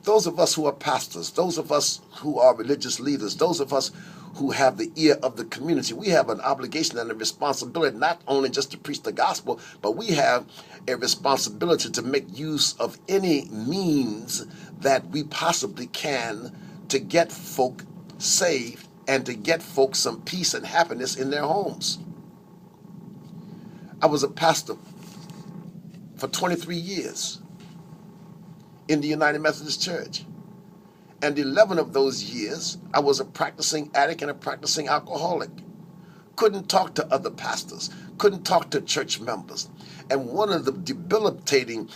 Those of us who are pastors, those of us who are religious leaders, those of us who have the ear of the community, we have an obligation and a responsibility not only just to preach the gospel, but we have a responsibility to make use of any means that we possibly can to get folk saved and to get folks some peace and happiness in their homes. I was a pastor for 23 years in the United Methodist Church. And 11 of those years, I was a practicing addict and a practicing alcoholic. Couldn't talk to other pastors, couldn't talk to church members. And one of the debilitating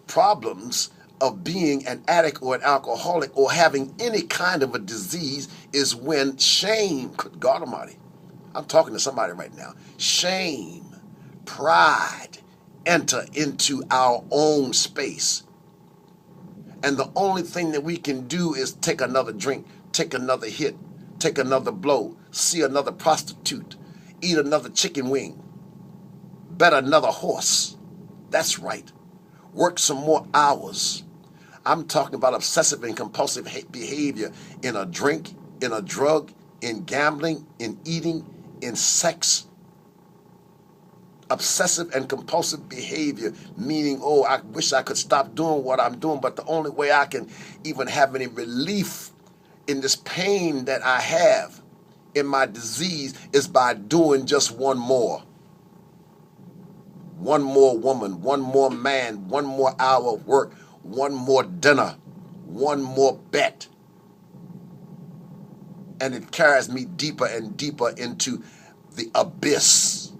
problems of being an addict or an alcoholic or having any kind of a disease is when shame, good God Almighty, I'm talking to somebody right now, shame, pride enter into our own space. And the only thing that we can do is take another drink, take another hit, take another blow, see another prostitute, eat another chicken wing, bet another horse. That's right. Work some more hours. I'm talking about obsessive and compulsive behavior in a drink, in a drug, in gambling, in eating, in sex. Obsessive and compulsive behavior, meaning, oh, I wish I could stop doing what I'm doing, but the only way I can even have any relief in this pain that I have in my disease is by doing just one more. One more woman, one more man, one more hour of work, one more dinner, one more bet. And it carries me deeper and deeper into the abyss,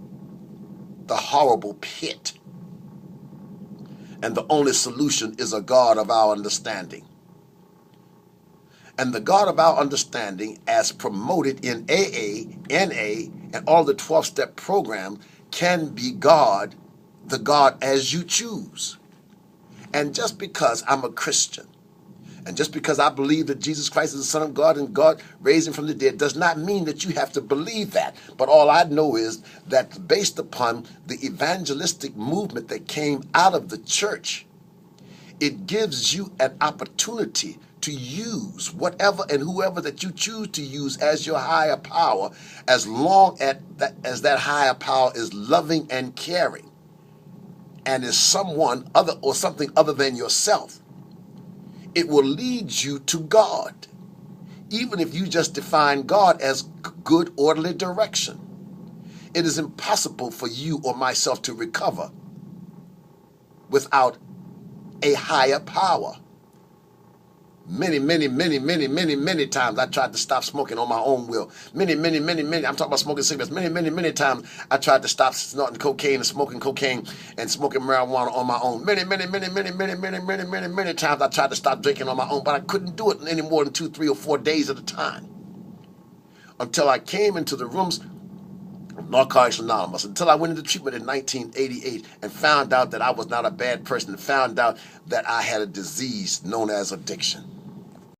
the horrible pit. And the only solution is a God of our understanding. And the God of our understanding, as promoted in AA, NA, and all the 12-step program, can be God, the God as you choose. And just because I'm a Christian, and just because I believe that Jesus Christ is the Son of God and God raised him from the dead does not mean that you have to believe that. But all I know is that based upon the evangelistic movement that came out of the church, it gives you an opportunity to use whatever and whoever that you choose to use as your higher power, as long as that higher power is loving and caring and is someone other or something other than yourself. It will lead you to God, even if you just define God as good, orderly direction. It is impossible for you or myself to recover without a higher power. Many times I tried to stop smoking on my own will. Many, I'm talking about smoking cigarettes. Many times I tried to stop snorting cocaine and smoking cocaine and smoking marijuana on my own. Many times I tried to stop drinking on my own, but I couldn't do it any more than 2, 3, or 4 days at a time. Until I came into the rooms of Narcotics Anonymous, until I went into treatment in 1988 and found out that I was not a bad person, and found out that I had a disease known as addiction.